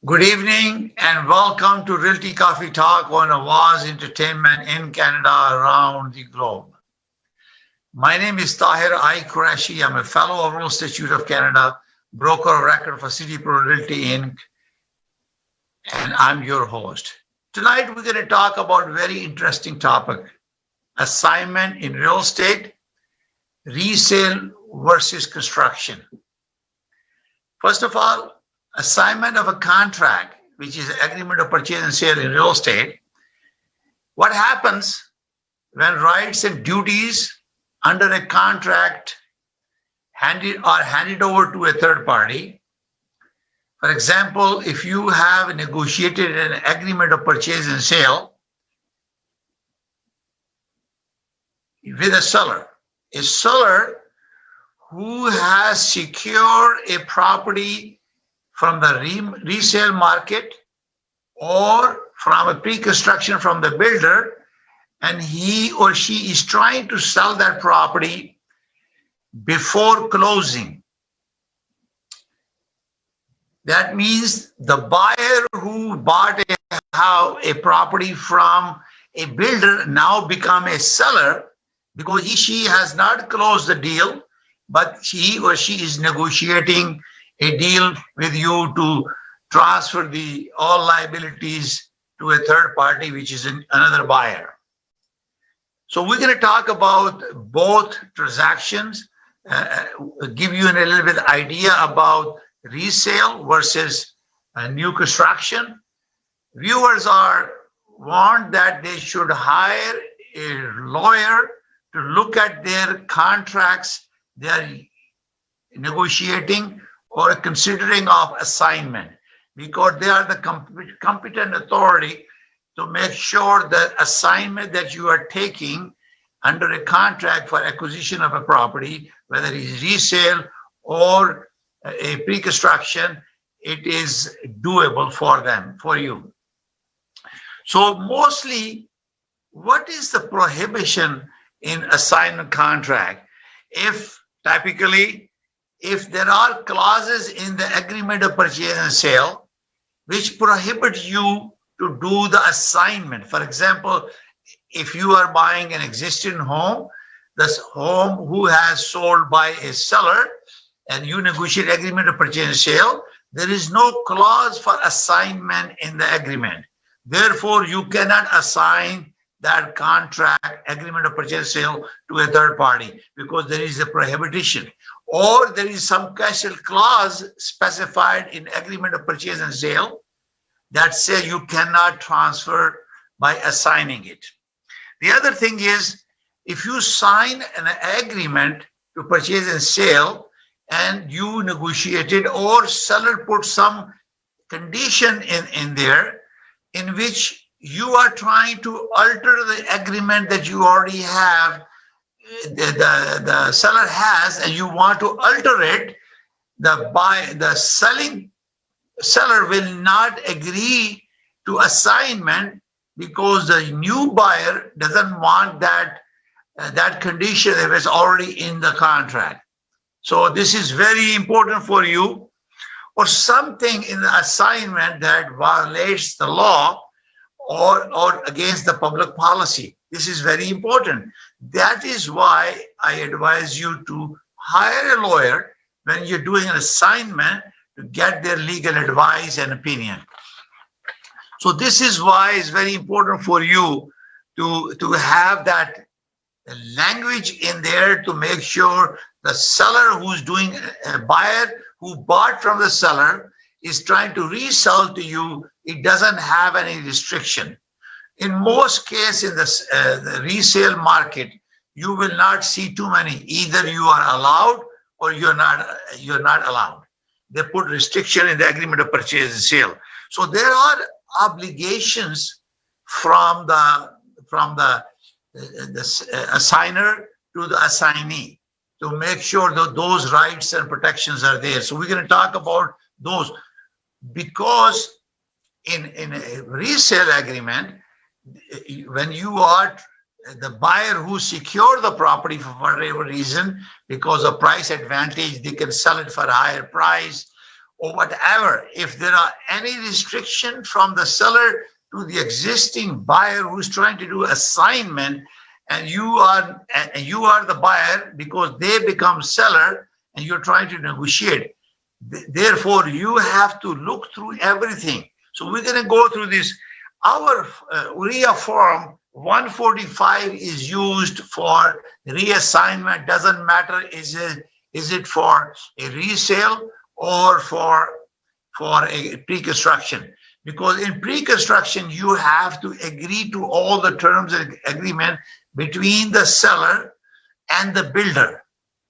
Good evening and welcome to Realty Coffee Talk on Awaz Entertainment in Canada around the globe. My name is Tahir I. Qureshi. I'm a fellow of Real Estate Institute of Canada, broker of record for City Pro Realty Inc., and I'm your host. Tonight we're going to talk about a very interesting topic, assignment in real estate, resale versus construction. First of all, assignment of a contract, which is an agreement of purchase and sale in real estate. What happens when rights and duties under a contract are handed over to a third party? For example, if you have negotiated an agreement of purchase and sale with a seller who has secured a property from the resale market or from a pre-construction from the builder, and he or she is trying to sell that property before closing. That means the buyer who bought a property from a builder now become a seller because she has not closed the deal, but he or she is negotiating a deal with you to transfer all liabilities to a third party, which is another buyer. So we're going to talk about both transactions, give you a little bit idea about resale versus new construction. Viewers want that they should hire a lawyer to look at their contracts they are negotiating or considering of assignment, because they are the competent authority to make sure that assignment that you are taking under a contract for acquisition of a property, whether it is resale or a pre-construction, it is doable for you. So mostly, what is the prohibition in assignment contract? If there are clauses in the agreement of purchase and sale which prohibit you to do the assignment. For example, if you are buying an existing home, this home who has sold by a seller and you negotiate agreement of purchase and sale, there is no clause for assignment in the agreement. Therefore, you cannot assign that contract agreement of purchase and sale to a third party because there is a prohibition. Or there is some special clause specified in agreement of purchase and sale that says you cannot transfer by assigning it. The other thing is, if you sign an agreement to purchase and sale and you negotiated or seller put some condition in there in which you are trying to alter the agreement that you already have, the seller has, and you want to alter it, the selling seller will not agree to assignment because the new buyer doesn't want that condition that is already in the contract. So this is very important for you, or something in the assignment that violates the law or against the public policy. This is very important. That is why I advise you to hire a lawyer when you're doing an assignment to get their legal advice and opinion. So this is why it's very important for you to have that language in there to make sure the seller who's doing a buyer who bought from the seller is trying to resell to you, it doesn't have any restriction. In most cases in the resale market, you will not see too many. Either you are allowed or you're not allowed. They put restriction in the agreement of purchase and sale. So there are obligations from the assigner to the assignee to make sure that those rights and protections are there. So we're going to talk about those, because in a resale agreement, when you are the buyer who secured the property for whatever reason, because of price advantage, they can sell it for a higher price, or whatever, if there are any restriction from the seller to the existing buyer who's trying to do assignment, and you are the buyer because they become seller and you're trying to negotiate. Therefore, you have to look through everything. So we're going to go through this. Our URIA form 145 is used for reassignment. Doesn't matter is it for a resale or for a pre-construction. Because in pre-construction, you have to agree to all the terms and agreement between the seller and the builder.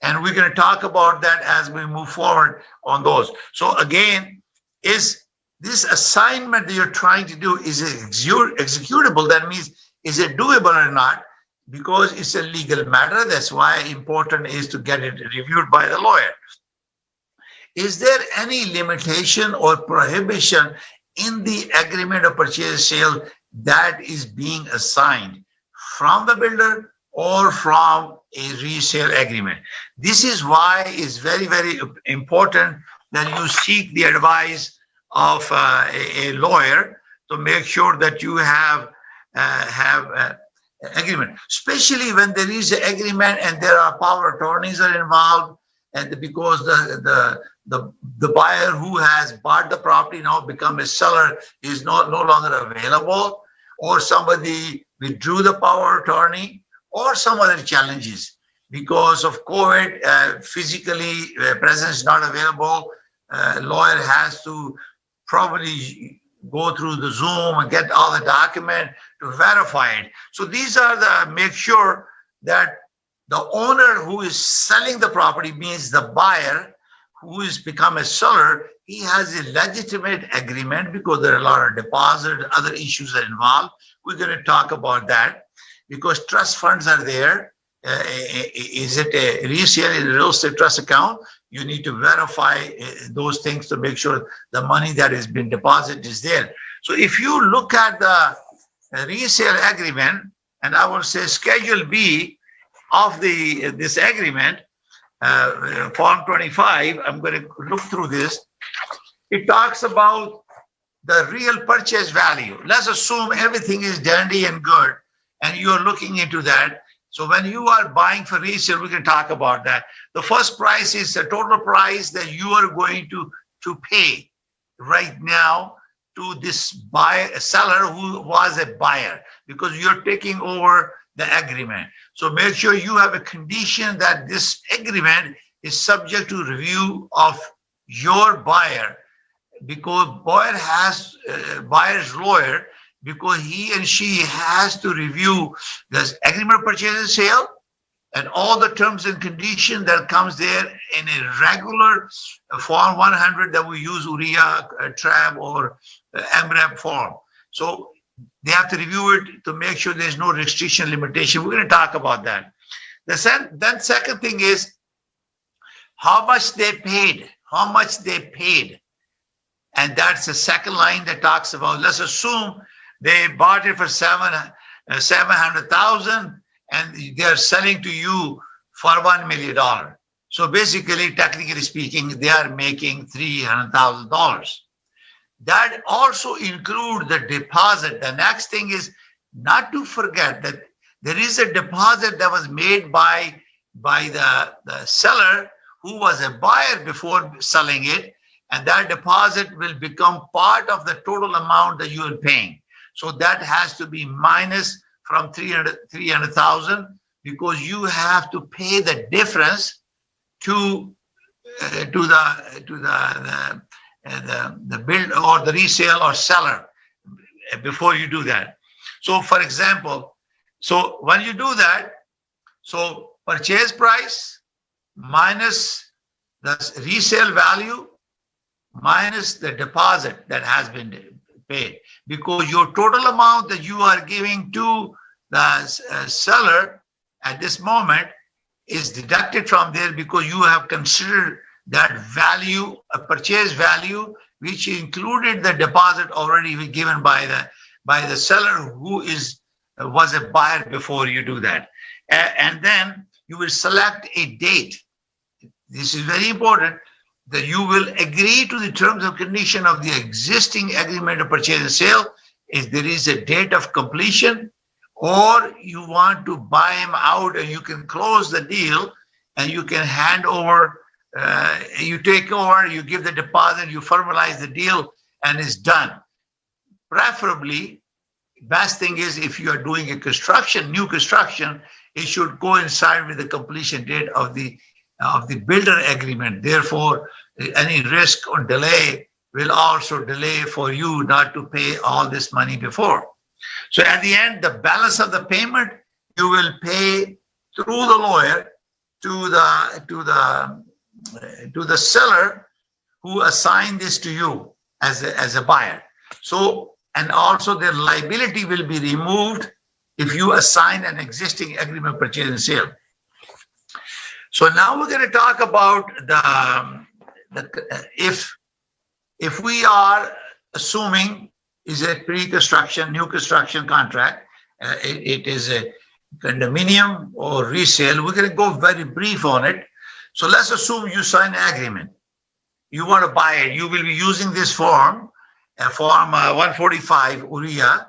And we're going to talk about that as we move forward on those. So again, is this assignment that you're trying to do, is it executable? That means, is it doable or not? Because it's a legal matter. That's why important is to get it reviewed by the lawyer. Is there any limitation or prohibition in the agreement of purchase and sale that is being assigned from the builder or from a resale agreement? This is why it's very, very important that you seek the advice of a lawyer to make sure that you have agreement, especially when there is an agreement and there are power attorneys are involved, and because the buyer who has bought the property now become a seller is no longer available, or somebody withdrew the power attorney, or some other challenges because of COVID, physically presence not available. Lawyer has to probably go through the Zoom and get all the document to verify it. So these are the, make sure that the owner who is selling the property, means the buyer who is become a seller, he has a legitimate agreement, because there are a lot of deposit, other issues are involved. We're going to talk about that because trust funds are there. Is it a resale in a real estate trust account? You need to verify those things to make sure the money that has been deposited is there. So if you look at the resale agreement, and I will say Schedule B of this agreement, Form 25, I'm going to look through this. It talks about the real purchase value. Let's assume everything is dandy and good, and you're looking into that. So when you are buying for resale, we can talk about that. The first price is the total price that you are going to pay right now to this seller who was a buyer, because you're taking over the agreement. So make sure you have a condition that this agreement is subject to review of your buyer, because buyer has buyer's lawyer, because he and she has to review this agreement of purchase and sale and all the terms and conditions that comes there in a regular Form 100 that we use, URIA, TRAB, or MREP form. So they have to review it to make sure there's no restriction, limitation. We're going to talk about that. Then second thing is how much they paid. How much they paid. And that's the second line that talks about, let's assume they bought it for 700,000 and they're selling to you for $1 million. So basically, technically speaking, they are making $300,000. That also includes the deposit. The next thing is not to forget that there is a deposit that was made by the seller who was a buyer before selling it, and that deposit will become part of the total amount that you are paying. So that has to be minus from 300,000, because you have to pay the difference to the build or the resale or seller before you do that. So for example, so when you do that, so purchase price minus the resale value minus the deposit that has been paid, because your total amount that you are giving to the seller at this moment is deducted from there, because you have considered that value, a purchase value, which included the deposit already given by the seller who was a buyer before you do that. And then you will select a date. This is very important. that you will agree to the terms and condition of the existing agreement of purchase and sale if there is a date of completion, or you want to buy him out and you can close the deal and you can hand over, you take over, you give the deposit, you formalize the deal, and it's done. Preferably, best thing is if you are doing a construction, new construction, it should coincide with the completion date of the builder agreement. Therefore, any risk or delay will also delay for you not to pay all this money before. So at the end, the balance of the payment you will pay through the lawyer to the seller who assigned this to you as a buyer. So, and also the liability will be removed if you assign an existing agreement of purchase and sale. So now we're going to talk about if we are assuming is a pre-construction, new construction contract, it is a condominium or resale. We're going to go very brief on it. So let's assume you sign an agreement. You want to buy it. You will be using this form 145 URIA,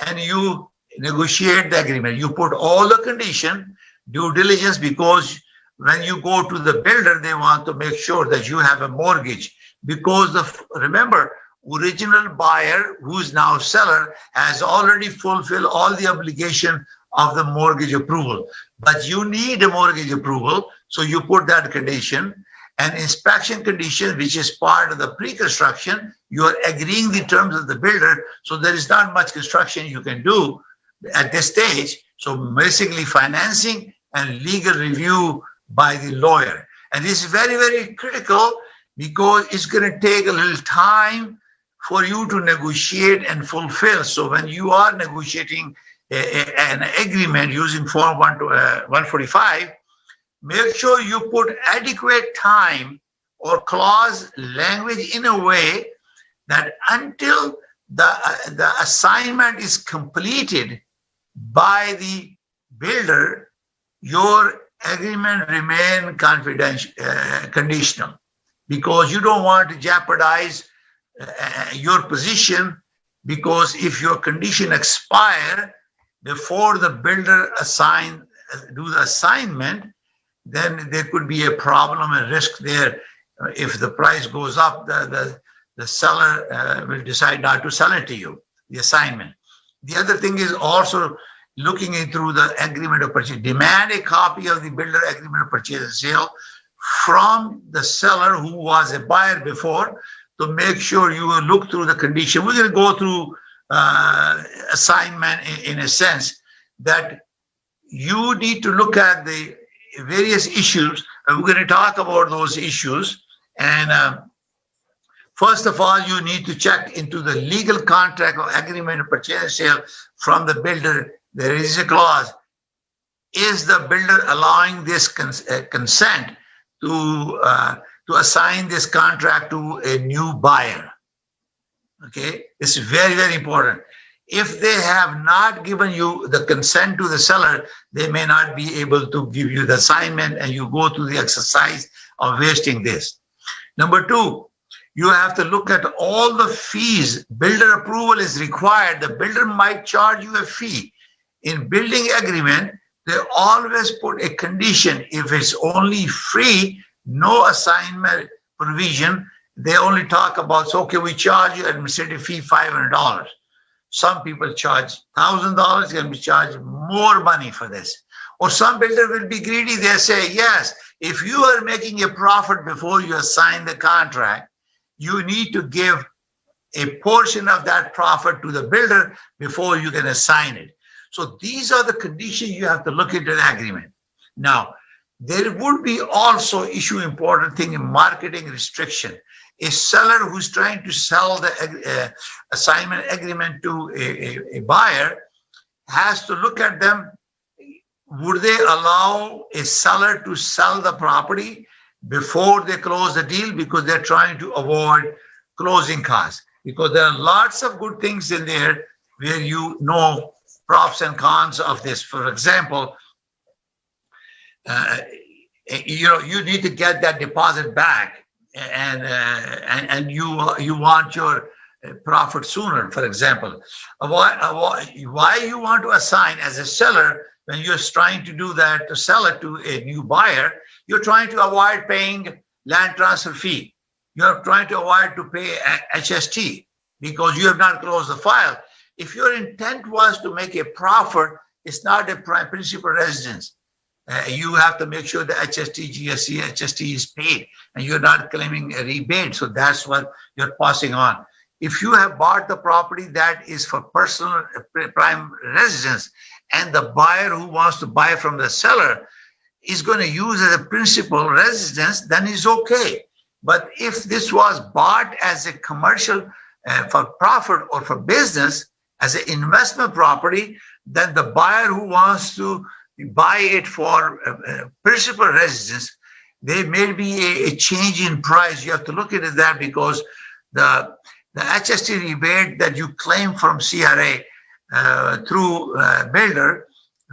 and you negotiate the agreement. You put all the condition, due diligence, because when you go to the builder, they want to make sure that you have a mortgage, because remember, original buyer, who's now seller, has already fulfilled all the obligation of the mortgage approval. But you need a mortgage approval, so you put that condition. And inspection condition, which is part of the pre-construction, you are agreeing the terms of the builder, so there is not much construction you can do at this stage. So basically financing and legal review by the lawyer. And this is very, very critical because it's going to take a little time for you to negotiate and fulfill. So when you are negotiating an agreement using Form 145, make sure you put adequate time or clause language in a way that until the assignment is completed by the builder, your agreement remain confidential, conditional, because you don't want to jeopardize your position, because if your condition expire before the builder do the assignment, then there could be a problem and risk there. If the price goes up, the seller will decide not to sell it to you, the assignment. The other thing is also looking through the agreement of purchase. Demand a copy of the builder agreement of purchase and sale from the seller who was a buyer before, to make sure you will look through the condition. We're going to go through assignment in a sense that you need to look at the various issues, and we're going to talk about those issues. And first of all, you need to check into the legal contract or agreement of purchase and sale from the builder. There is a clause. Is the builder allowing this consent to assign this contract to a new buyer? Okay, it's very, very important. If they have not given you the consent to the seller, they may not be able to give you the assignment, and you go through the exercise of wasting this. Number two, you have to look at all the fees. Builder approval is required. The builder might charge you a fee. In building agreement, they always put a condition. If it's only free, no assignment provision, they only talk about, so, okay, we charge you administrative fee $500. Some people charge $1,000, can be charged more money for this. Or some builder will be greedy. They say, yes, if you are making a profit before you assign the contract, you need to give a portion of that profit to the builder before you can assign it. So these are the conditions you have to look into the agreement. Now, there would be also important thing in marketing restriction. A seller who's trying to sell the assignment agreement to a buyer has to look at them. Would they allow a seller to sell the property before they close the deal, because they're trying to avoid closing costs? Because there are lots of good things in there where you know pros and cons of this. For example, you need to get that deposit back. and you want your profit sooner, for example. Why you want to assign as a seller when you're trying to do that to sell it to a new buyer? You're trying to avoid paying land transfer fee. You're trying to avoid to pay HST because you have not closed the file. If your intent was to make a profit, it's not a principal residence. You have to make sure the HST, GST, HST is paid, and you're not claiming a rebate. So that's what you're passing on. If you have bought the property that is for personal prime residence, and the buyer who wants to buy from the seller is going to use as a principal residence, then it's okay. But if this was bought as a commercial for profit or for business, as an investment property, then the buyer who wants to buy it for principal residence, there may be a change in price. You have to look at that because the HST rebate that you claim from CRA through builder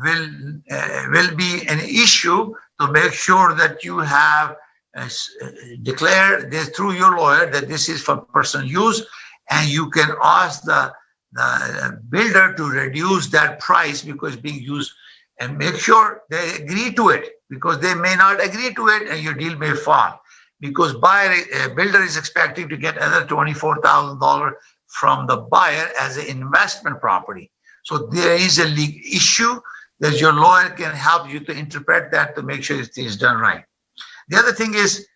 will be an issue to make sure that you have declared this through your lawyer that this is for personal use, and you can ask the builder to reduce that price because it's being used, and make sure they agree to it, because they may not agree to it and your deal may fall, because builder is expecting to get another $24,000 from the buyer as an investment property. So there is a legal issue that your lawyer can help you to interpret that to make sure it is done right. The other thing is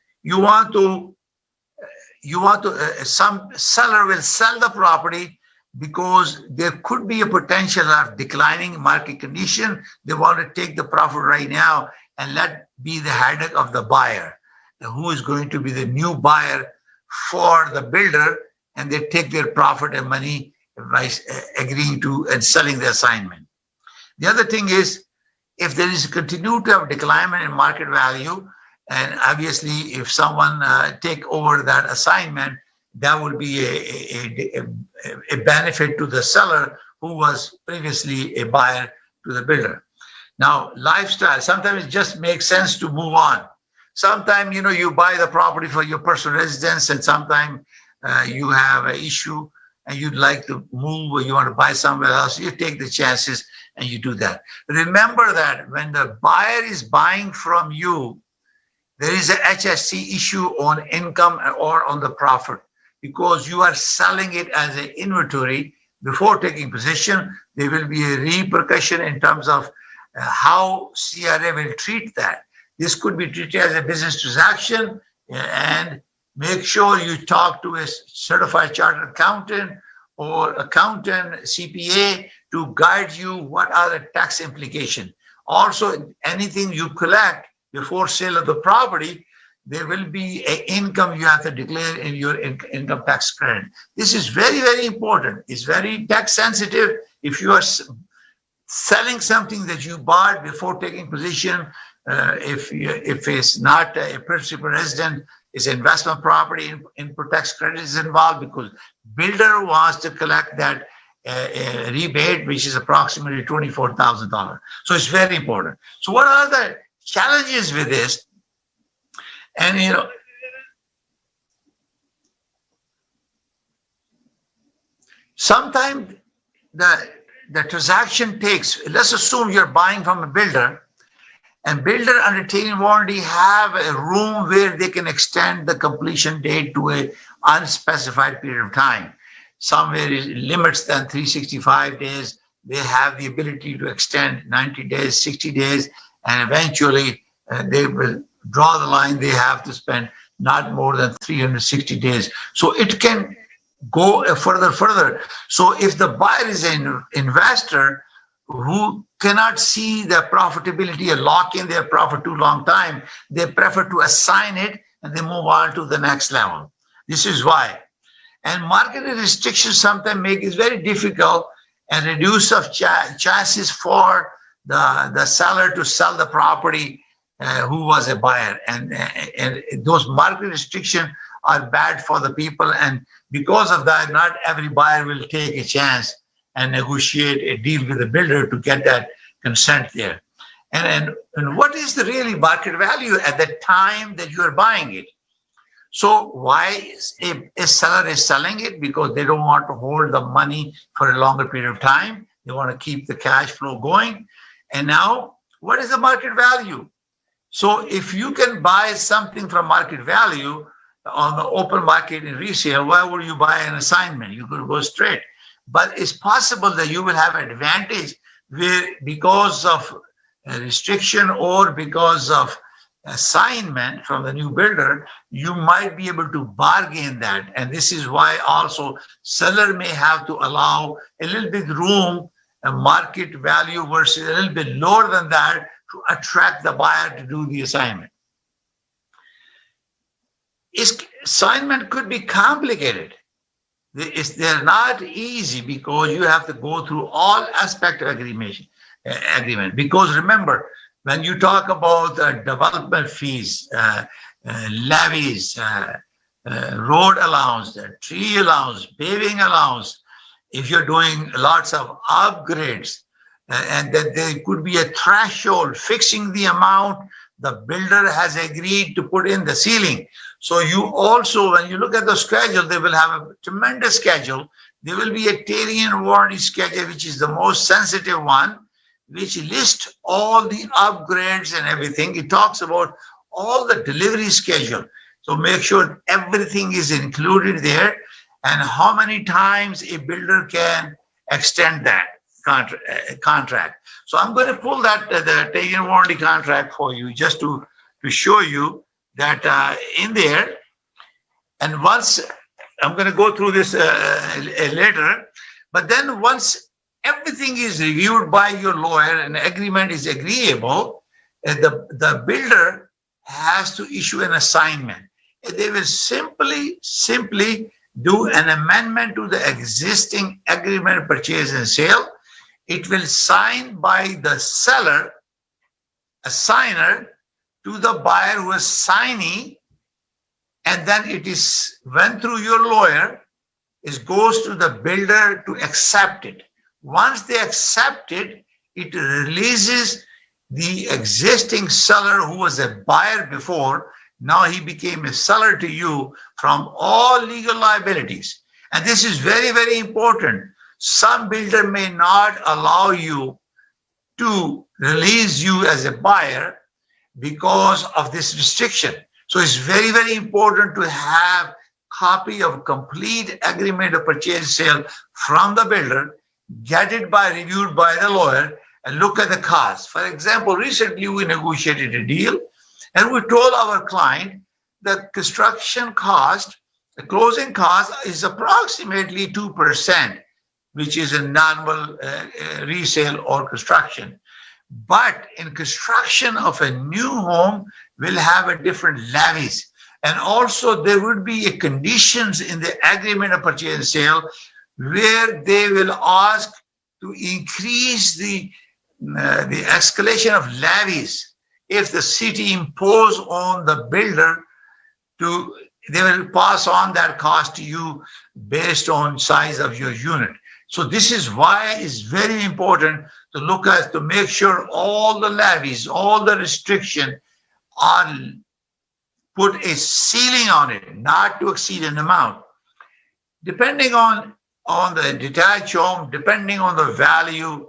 some seller will sell the property because there could be a potential of declining market condition. They want to take the profit right now and let be the headache of the buyer, who is going to be the new buyer for the builder, and they take their profit and money by agreeing to and selling the assignment. The other thing is, if there is a continuity of decline in market value, and obviously if someone take over that assignment, that would be a benefit to the seller who was previously a buyer to the builder. Now, lifestyle, sometimes it just makes sense to move on. Sometimes, you buy the property for your personal residence, and sometimes you have an issue and you'd like to move, or you want to buy somewhere else. You take the chances and you do that. Remember that when the buyer is buying from you, there is a HST issue on income or on the profit, because you are selling it as an inventory before taking possession. There will be a repercussion in terms of how CRA will treat that. This could be treated as a business transaction, and make sure you talk to a certified chartered accountant or accountant, CPA, to guide you what are the tax implications. Also, anything you collect before sale of the property, there will be an income you have to declare in your income tax credit. This is very, very important. It's very tax sensitive. If you are selling something that you bought before taking possession, if it's not a principal resident, it's investment property, input tax credit is involved, because builder wants to collect that rebate, which is approximately $24,000. So it's very important. So what are the challenges with this? And sometimes the transaction takes, let's assume you're buying from a builder, and builder undertaking warranty have a room where they can extend the completion date to a unspecified period of time. Somewhere it limits than 365 days. They have the ability to extend 90 days, 60 days, and eventually they will draw the line. They have to spend not more than 360 days. So it can go further. So if the buyer is an investor who cannot see the profitability or lock in their profit too long time, they prefer to assign it and they move on to the next level. This is why. And market restrictions sometimes make it very difficult and reduce of chances for the seller to sell the property who was a buyer. And those market restrictions are bad for the people. And because of that, not every buyer will take a chance and negotiate a deal with the builder to get that consent there. And what is the really market value at the time that you are buying it? So why a seller is selling it? Because they don't want to hold the money for a longer period of time. They want to keep the cash flow going. And now, what is the market value? So if you can buy something from market value on the open market in resale, why would you buy an assignment? You could go straight. But it's possible that you will have advantage where because of a restriction or because of assignment from the new builder, you might be able to bargain that. And this is why also seller may have to allow a little bit room, a market value versus a little bit lower than that to attract the buyer to do the assignment. Assignment could be complicated. They're not easy because you have to go through all aspects of agreement. Because remember, when you talk about development fees, levies, road allowance, tree allowance, paving allowance, if you're doing lots of upgrades, and that there could be a threshold fixing the amount the builder has agreed to put in the ceiling. So you also, when you look at the schedule, they will have a tremendous schedule. There will be a tahir warranty schedule, which is the most sensitive one, which lists all the upgrades and everything. It talks about all the delivery schedule. So make sure everything is included there and how many times a builder can extend that contract. So I'm going to pull that the tahir warranty contract for you just to show you that in there. And once I'm going to go through this later, but then once everything is reviewed by your lawyer and agreement is agreeable, the builder has to issue an assignment. They will simply do an amendment to the existing agreement, purchase and sale. It will sign by the seller, a signer, to the buyer who is signing, and then it is went through your lawyer. It goes to the builder to accept it. Once they accept it, it releases the existing seller who was a buyer before. Now he became a seller to you from all legal liabilities. And this is very, very important. Some builder may not allow you to release you as a buyer because of this restriction. So it's very, very important to have copy of complete agreement of purchase sale from the builder, get it reviewed by the lawyer, and look at the cost. For example, recently we negotiated a deal and we told our client the construction cost, the closing cost is approximately 2%, which is a normal resale or construction. But in construction of a new home, will have a different levies. And also there would be a conditions in the agreement of purchase and sale where they will ask to increase the escalation of levies. If the city impose on the builder they will pass on that cost to you based on size of your unit. So this is why it's very important to make sure all the levies, all the restrictions are put a ceiling on it, not to exceed an amount. Depending on the detached home, depending on the value,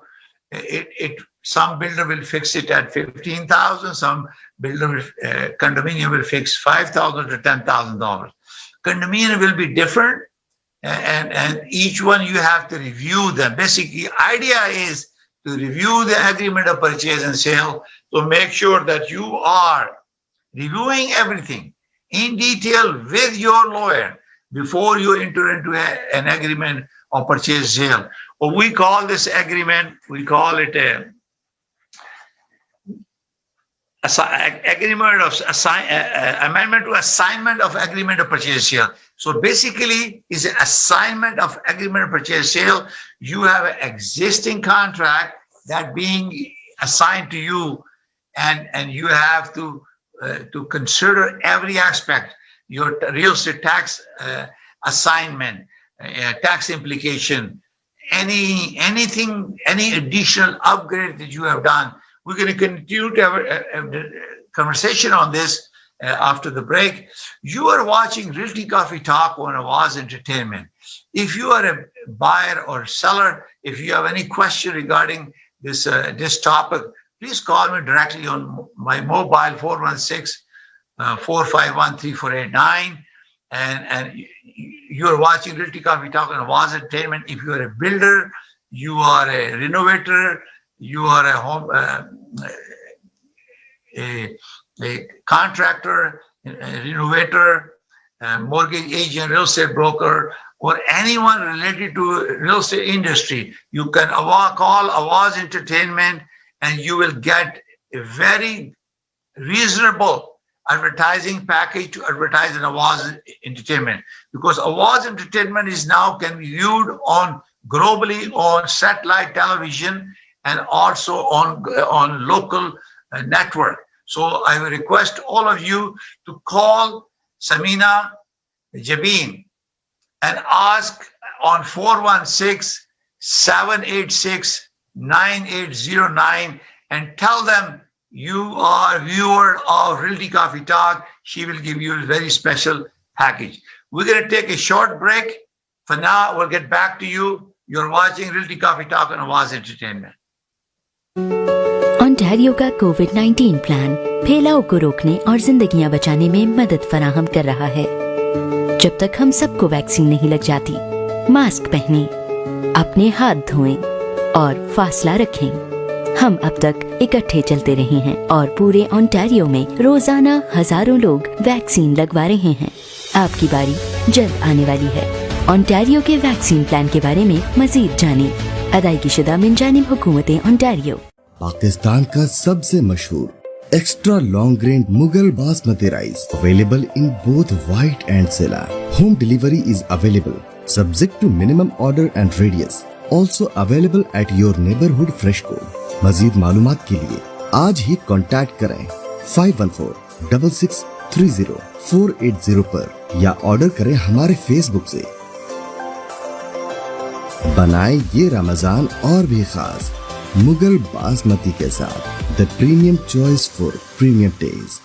some builder will fix it at $15,000, some builder condominium will fix $5,000 to $10,000. Condominium will be different, and each one you have to review them. Basically, idea is to review the agreement of purchase and sale to make sure that you are reviewing everything in detail with your lawyer before you enter into an agreement of purchase sale. Or we call this agreement, we call it amendment to assignment of agreement of purchase sale. So basically, is an assignment of agreement of purchase sale. You have an existing contract that being assigned to you, and you have to consider every aspect. Your real estate tax assignment, tax implication, any additional upgrade that you have done. We're going to continue to have a conversation on this after the break. You are watching Realty Coffee Talk on Awaz Entertainment. If you are a buyer or seller, if you have any question regarding this topic, please call me directly on my mobile 416-451-3489. And you are watching Realty Coffee Talk on Awaz Entertainment. If you are a builder, you are a renovator, you are a home a contractor, a renovator, a mortgage agent, real estate broker, or anyone related to real estate industry, you can call Awaz Entertainment and you will get a very reasonable advertising package to advertise in Awaz Entertainment, because Awaz Entertainment is now can be viewed on globally on satellite television and also on local network. So I will request all of you to call Samina Jabin and ask on 416-786-9809 and tell them you are a viewer of Realty Coffee Talk. She will give you a very special package. We're going to take a short break. For now, we'll get back to you. You're watching Realty Coffee Talk on Awaz Entertainment. Ontario का कोविड-19 plan फैलाव को रोकने और जिंदगियां बचाने में मदद फराहम कर रहा है। जब तक हम सबको वैक्सीन नहीं लग जाती, मास्क पहनें, अपने हाथ धोएं और फासला रखें। हम अब तक इकट्ठे चलते रहे हैं और पूरे ओंटारियो में रोजाना हजारों लोग वैक्सीन लगवा रहे हैं। आपकी बारी जल्द आने वाली है। ओंटारियो के वैक्सीन प्लान के बारे में मजीद जानें। अदायगी शुदा मिन जानिब हुकूमत ओंटारियो। पाकिस्तान का सबसे मशहूर extra long grain Mughal basmati rice available in both white and sella. Home delivery is available subject to minimum order and radius. Also available at your neighbourhood fresh co. मजीद मालूमात के लिए आज ही कॉन्टैक्ट करें 5146630480 पर या ऑर्डर करें हमारे फेसबुक से. बनाए ये रमजान और भी खास मुगल बासमती के साथ. The premium choice for premium taste.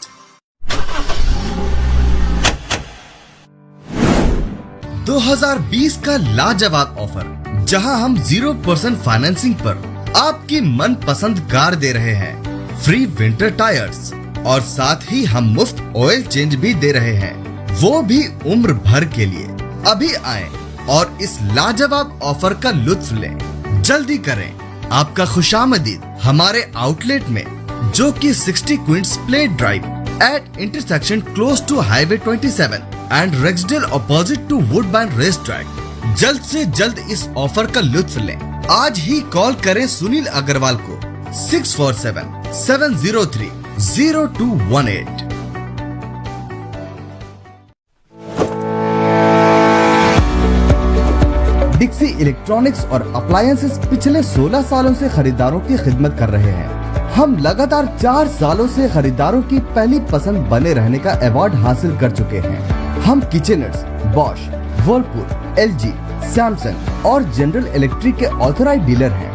$2020 का लाजवाब ऑफर, जहां हम 0% फाइनेंसिंग पर आपकी मन पसंद कार दे रहे हैं, फ्री विंटर टायर्स और साथ ही हम मुफ्त ऑयल चेंज भी दे रहे हैं, वो भी उम्र भर के लिए. अभी आएं और इस लाजवाब ऑफर का लुत्फ लें. जल्दी करें. आपका खुशामदीद हमारे आउटलेट में, जो कि 60 Queens Plate Drive at intersection close to highway 27 and Rexdale opposite to Woodbine Race Track. जल्द से जल्द इस ऑफर का लुत्फ लें. आज ही कॉल करें सुनील अग्रवाल को 647-703-0218. डिक्सी इलेक्ट्रॉनिक्स और अप्लायंसेस पिछले 16 सालों से खरीदारों की खिदमत कर रहे हैं. हम लगातार 4 सालों से खरीदारों की पहली पसंद बने रहने का अवार्ड हासिल कर चुके हैं. हम किचनर्स, बॉश, वर्लपूल, एलजी, सैमसंग और जनरल इलेक्ट्रिक के ऑथराइज्ड डीलर हैं.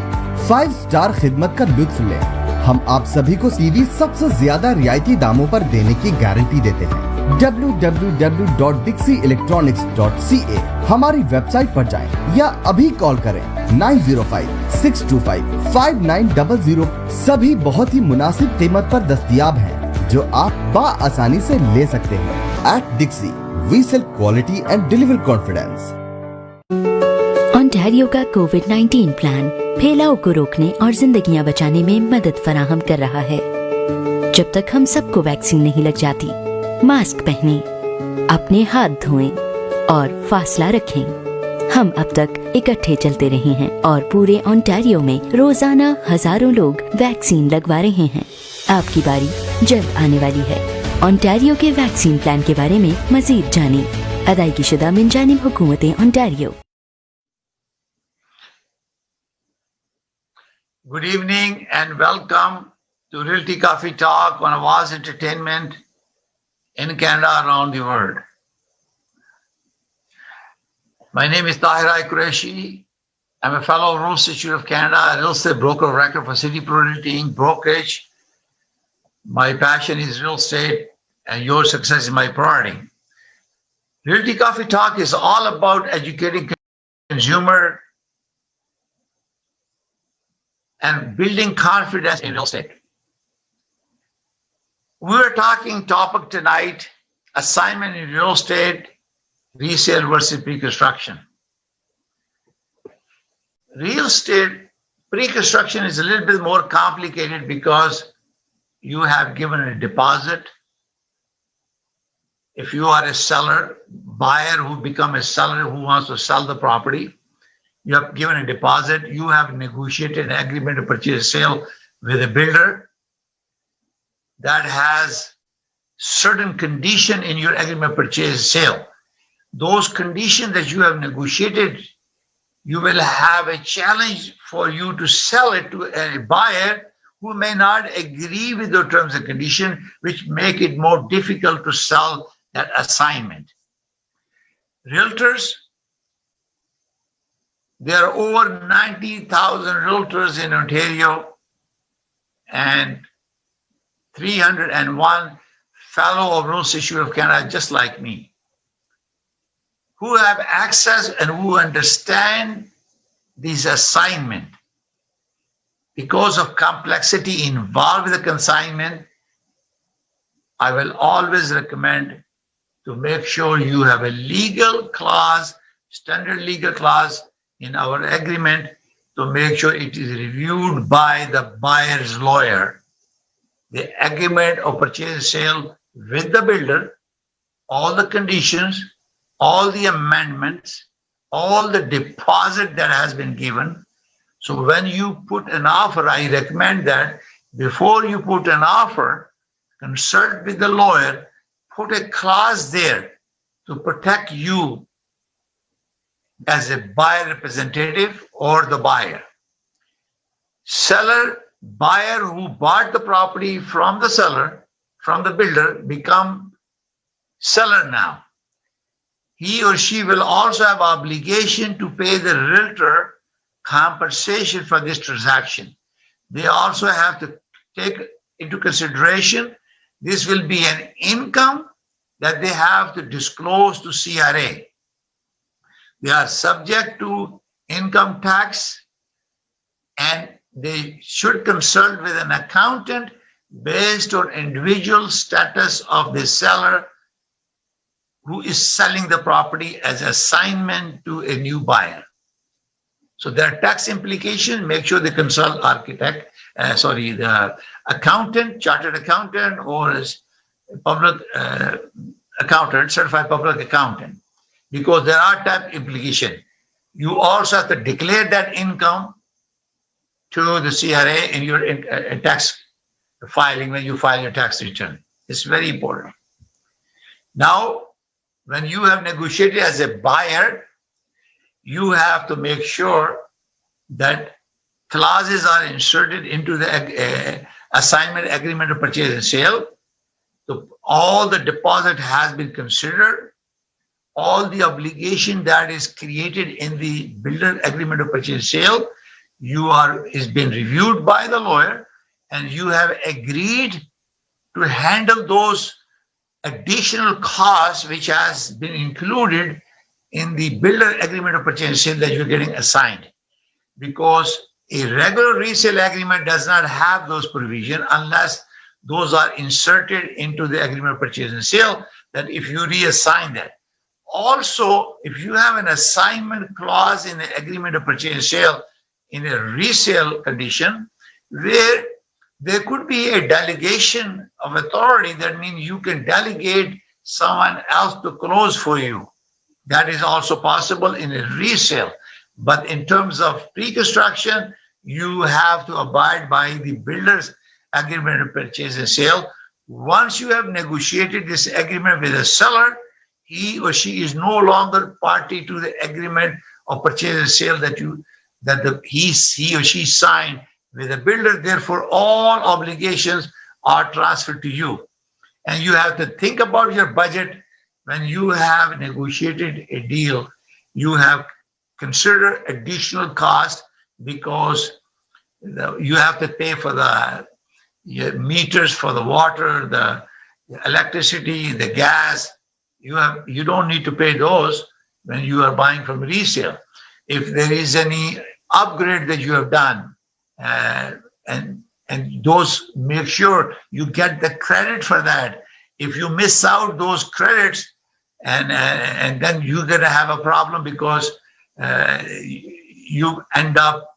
5 स्टार खिदमत का लुत्फ लें. हम आप सभी को टीवी सबसे ज्यादा रियायती दामों पर देने की गारंटी देते हैं. www.dixieelectronics.ca हमारी वेबसाइट पर जाएं या अभी कॉल करें 905-625-5900. सभी बहुत ही मुनासिब कीमत पर दस्तयाब हैं, जो आप बाआसानी से ले सकते हैं. At Dixie we sell quality and deliver confidence. Ontario का कोविड-19 प्लान फैलाव को रोकने और जिंदगियां बचाने में मदद फराहम कर रहा है. जब तक हम सबको वैक्सीन नहीं लग जाती, मास्क पहनें, अपने हाथ धोएं और फासला रखें. हम अब तक इकट्ठे चलते रहे हैं और पूरे ओंटारियो में रोजाना हजारों लोग वैक्सीन लगवा रहे हैं. आपकी बारी जल्द आने वाली है. ओंटारियो के वैक्सीन प्लान के बारे में मजीद जानें. अदायगी शुदा मिन जानिब हुकूमत Ontario. Good evening and welcome to Realty Coffee Talk on Awaz Entertainment in Canada, around the world. My name is Tahir Qureshi. I'm a fellow of Real Estate Institute of Canada, a real estate broker of record for City Pro Realty Inc. brokerage. My passion is real estate, and your success is my priority. Realty Coffee Talk is all about educating consumer and building confidence in real estate. We're talking topic tonight, assignment in real estate, resale versus pre-construction. Real estate pre-construction is a little bit more complicated because you have given a deposit. If you are a seller, buyer who become a seller who wants to sell the property, you have given a deposit, you have negotiated an agreement to purchase sale with a builder that has certain condition in your agreement purchase sale. Those conditions that you have negotiated, you will have a challenge for you to sell it to a buyer who may not agree with the terms and conditions, which make it more difficult to sell that assignment. Realtors, there are over 90,000 realtors in Ontario and 301 fellow of Real Estate Institute of Canada, just like me, who have access and who understand this assignment. Because of complexity involved with the consignment, I will always recommend to make sure you have a legal clause, standard legal clause in our agreement to make sure it is reviewed by the buyer's lawyer. The agreement of purchase and sale with the builder, all the conditions, all the amendments, all the deposit that has been given. So when you put an offer, I recommend that before you put an offer, consult with the lawyer, put a clause there to protect you as a buyer representative or the buyer. Seller, buyer who bought the property from the seller, from the builder, become seller now. He or she will also have obligation to pay the realtor compensation for this transaction. They also have to take into consideration this will be an income that they have to disclose to CRA. They are subject to income tax and they should consult with an accountant based on individual status of the seller who is selling the property as assignment to a new buyer. So there are tax implications. Make sure they consult the accountant, chartered accountant, or public accountant, certified public accountant, because there are tax implications. You also have to declare that income to the CRA in your tax filing when you file your tax return. It's very important. Now, when you have negotiated as a buyer, you have to make sure that clauses are inserted into the assignment agreement of purchase and sale. So all the deposit has been considered. All the obligation that is created in the builder agreement of purchase and sale, is been reviewed by the lawyer, and you have agreed to handle those additional costs which has been included in the builder agreement of purchase and sale that you're getting assigned. Because a regular resale agreement does not have those provisions unless those are inserted into the agreement of purchase and sale, that if you reassign that. Also, if you have an assignment clause in the agreement of purchase and sale in a resale condition, where there could be a delegation of authority, that means you can delegate someone else to close for you. That is also possible in a resale. But in terms of pre-construction, you have to abide by the builder's agreement of purchase and sale. Once you have negotiated this agreement with the seller, he or she is no longer party to the agreement of purchase and sale that he or she signed with the builder. Therefore, all obligations are transferred to you. And you have to think about your budget when you have negotiated a deal. You have considered additional cost because you have to pay for the meters for the water, the electricity, the gas, you don't need to pay those when you are buying from resale. If there is any upgrade that you have done, and those, make sure you get the credit for that. If you miss out those credits, and then you're gonna have a problem because you end up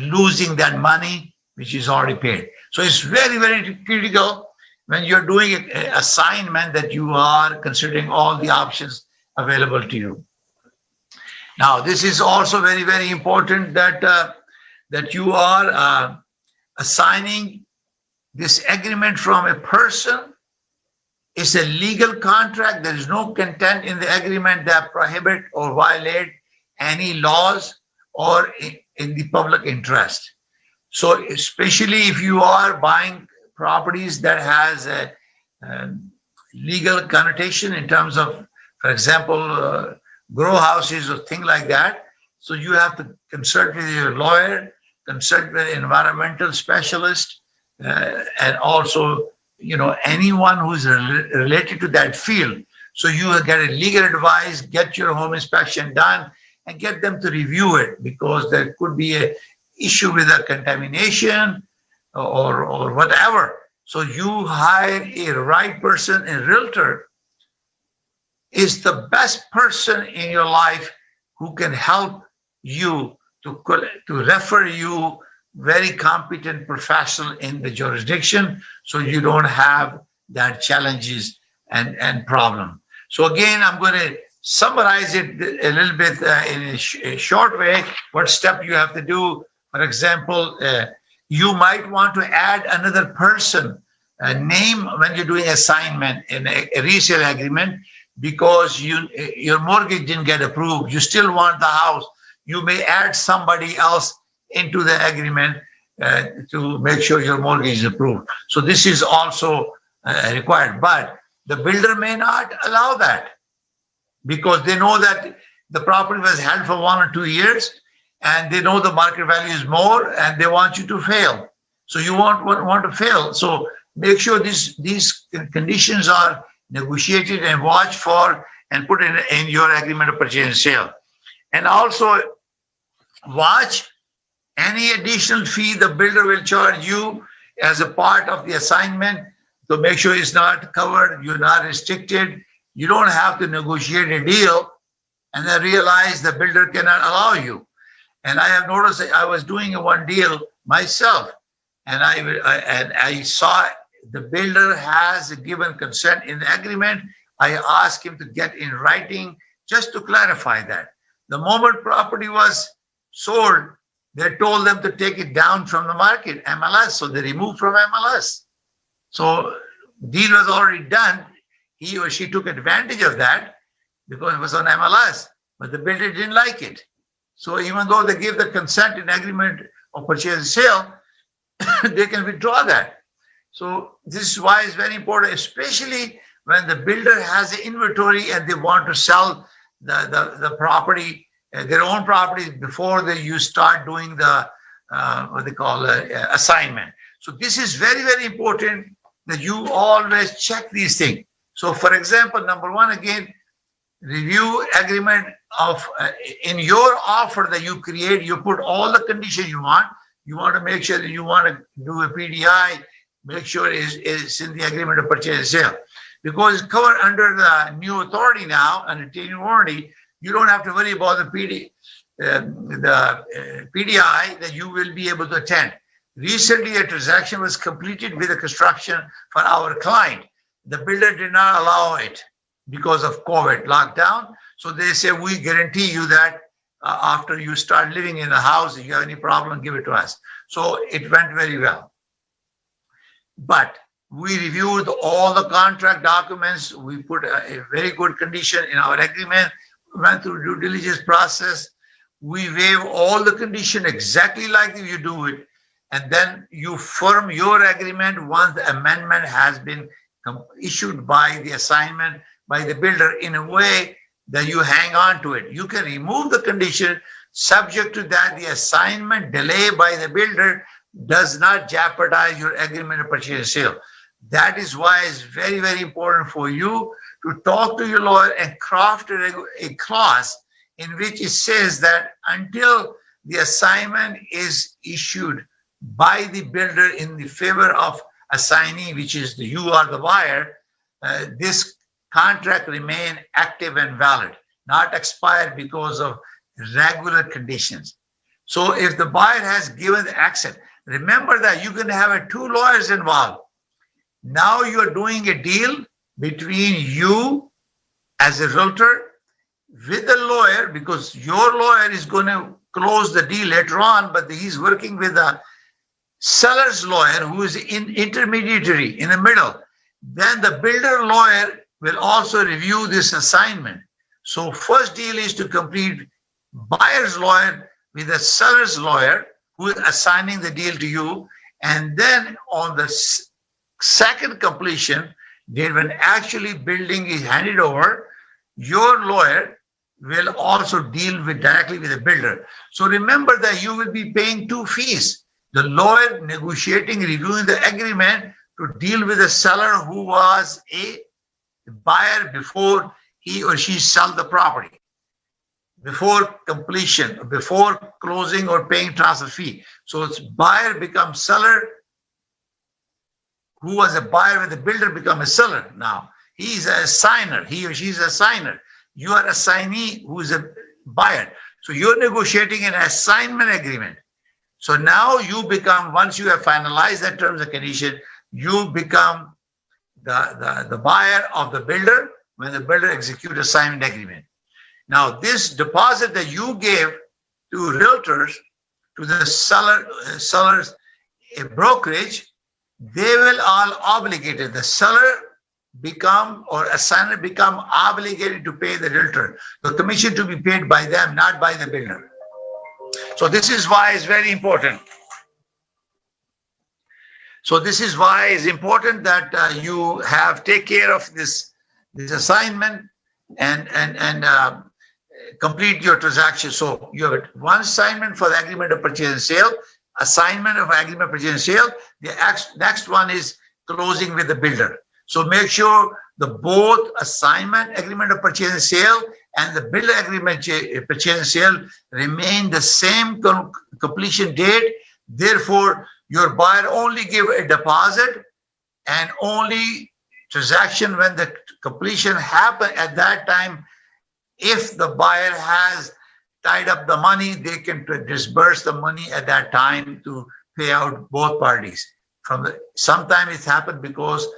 losing that money which is already paid. So it's very, very critical when you're doing an assignment that you are considering all the options available to you. Now, this is also very, very important that you are assigning this agreement from a person. It's a legal contract. There is no content in the agreement that prohibit or violate any laws or in the public interest. So especially if you are buying properties that has a legal connotation in terms of, for example, grow houses or things like that. So you have to consult with your lawyer, consult with an environmental specialist, and also, anyone who's related to that field. So you get a legal advice, get your home inspection done, and get them to review it, because there could be an issue with a contamination or whatever. So you hire a right person. A realtor is the best person in your life who can help you to refer you very competent professional in the jurisdiction, so you don't have that challenges and problem. So again, I'm going to summarize it a little bit in a short way. What step you have to do? For example, you might want to add another person name when you're doing assignment in a resale agreement, because your mortgage didn't get approved. You still want the house. You may add somebody else into the agreement to make sure your mortgage is approved. So this is also required, but the builder may not allow that, because they know that the property was held for 1 or 2 years, and they know the market value is more, and they want you to fail. So you want to fail. So make sure these conditions are negotiated and watch for and put in your agreement of purchase and sale. And also watch any additional fee the builder will charge you as a part of the assignment, to make sure it's not covered, you're not restricted. You don't have to negotiate a deal and then realize the builder cannot allow you. And I have noticed that I was doing one deal myself, and I saw the builder has given consent in the agreement. I asked him to get in writing just to clarify that. The moment property was sold, they told them to take it down from the market, MLS. So they removed from MLS. So deal was already done. He or she took advantage of that because it was on MLS, but the builder didn't like it. So even though they gave the consent in agreement of purchase and sale, they can withdraw that. So this is why it's very important, especially when the builder has an inventory and they want to sell the property, their own property, before you start doing the what they call assignment. So this is very, very important that you always check these things. So for example, number one, again, review agreement of in your offer that you create, you put all the conditions you want. You want to make sure that you want to do a PDI, make sure it's in the agreement of purchase and sale. Because it's covered under the new authority now, and a 10-year warranty, you don't have to worry about the PDI that you will be able to attend. Recently, a transaction was completed with a construction for our client. The builder did not allow it because of COVID lockdown. So they say, we guarantee you that after you start living in the house, if you have any problem, give it to us. So it went very well. But we reviewed all the contract documents. We put a very good condition in our agreement. We went through due diligence process. We waive all the condition exactly like you do it. And then you firm your agreement once the amendment has been issued by the assignment by the builder, in a way that you hang on to it. You can remove the condition subject to that the assignment delay by the builder does not jeopardize your agreement of purchase and sale. That is why it's very, very important for you to talk to your lawyer and craft a clause in which it says that until the assignment is issued by the builder in the favor of assignee, which is you are the buyer, this contract remain active and valid, not expired because of regular conditions. So if the buyer has given the accent, remember that you're going to have two lawyers involved. Now you're doing a deal between you as a realtor with the lawyer, because your lawyer is going to close the deal later on, but he's working with a seller's lawyer who is an intermediary in the middle. Then the builder lawyer will also review this assignment. So first deal is to complete buyer's lawyer with a seller's lawyer who is assigning the deal to you. And then on the second completion, when actually building is handed over, your lawyer will also deal directly with the builder. So remember that you will be paying two fees. The lawyer negotiating, reviewing the agreement to deal with the seller who was a buyer before he or she sell the property, before completion, before closing or paying transfer fee. So it's buyer becomes seller, who was a buyer when the builder become a seller. Now he's a signer, he or she is a signer. You are a assignee who is a buyer. So you're negotiating an assignment agreement. So now you become, once you have finalized that terms and condition, you become the buyer of the builder when the builder executes assignment agreement. Now this deposit that you gave to realtors, to the sellers, a brokerage, they will all obligated. The seller become, or assigner become obligated to pay the realtor. The commission to be paid by them, not by the builder. So this is why it's very important. So this is why it's important that you take care of this assignment and complete your transaction. So you have one assignment for the agreement of purchase and sale, assignment of agreement of purchase and sale. The next one is closing with the builder. So make sure the both assignment agreement of purchase and sale and the builder agreement purchase and sale remain the same completion date. Therefore, your buyer only give a deposit and only transaction when the completion happen at that time. If the buyer has tied up the money, they can disburse the money at that time to pay out both parties. Sometimes it's happened because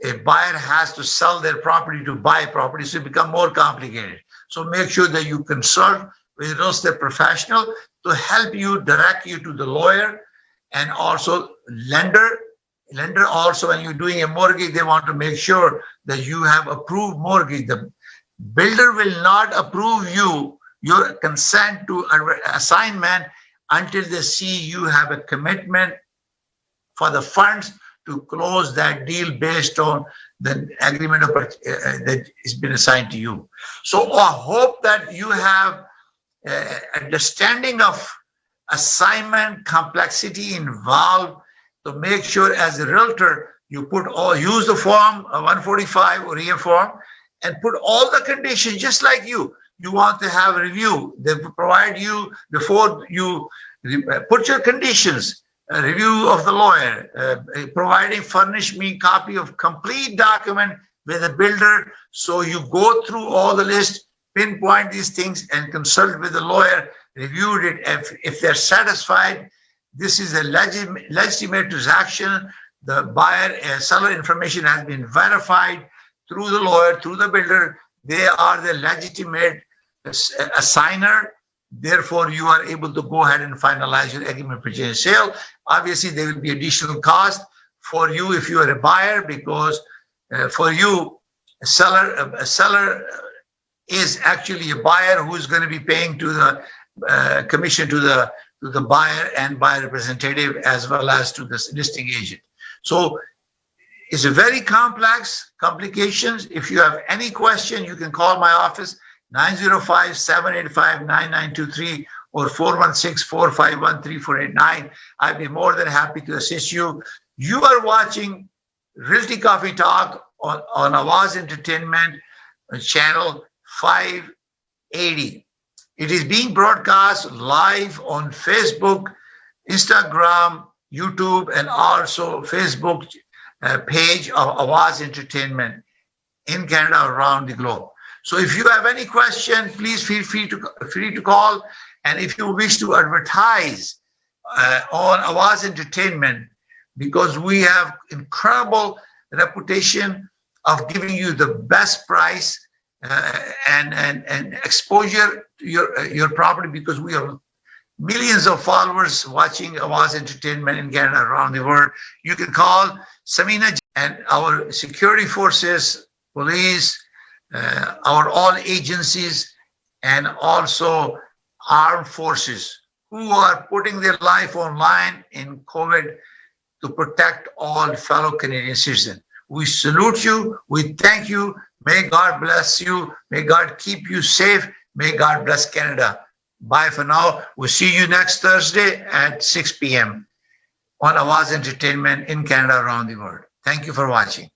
a buyer has to sell their property to buy property, so it becomes more complicated. So make sure that you consult with a real estate professional to help you, direct you to the lawyer, and also lender. Lender also, when you're doing a mortgage, they want to make sure that you have approved mortgage. The builder will not approve your consent to assignment until they see you have a commitment for the funds to close that deal based on the agreement that has been assigned to you. So I hope that you have understanding of assignment complexity involved, to make sure as a realtor you use the form 145 or EA form and put all the conditions, just like you want to have a review. They provide you before you put your conditions. A review of the lawyer, providing furnish me copy of complete document with the builder. So you go through all the list, pinpoint these things and consult with the lawyer, reviewed it. If they're satisfied, this is a legitimate transaction. The buyer seller information has been verified through the lawyer, through the builder. They are the legitimate assigner. Therefore, you are able to go ahead and finalize your agreement purchase and sale. Obviously, there will be additional cost for you if you are a buyer, because for you, a seller is actually a buyer who is going to be paying to the commission to the buyer and buyer representative, as well as to the listing agent. So it's a very complications. If you have any question, you can call my office, 905-785-9923 or 416-451-3489. I'd be more than happy to assist you. You are watching Realty Coffee Talk on Awaz Entertainment channel 580. It is being broadcast live on Facebook, Instagram, YouTube, and also Facebook page of Awaz Entertainment in Canada, around the globe. So if you have any question, please feel free to call. And if you wish to advertise on Awaz Entertainment, because we have incredible reputation of giving you the best price and exposure to your property, because we have millions of followers watching Awaz Entertainment in Canada, around the world. You can call Samina and our security forces, police, our all agencies, and also armed forces who are putting their life online in COVID to protect all fellow Canadian citizens. We salute you. We thank you. May God bless you. May God keep you safe. May God bless Canada. Bye for now. We'll see you next Thursday at 6 p.m. on Awaz Entertainment in Canada, around the world. Thank you for watching.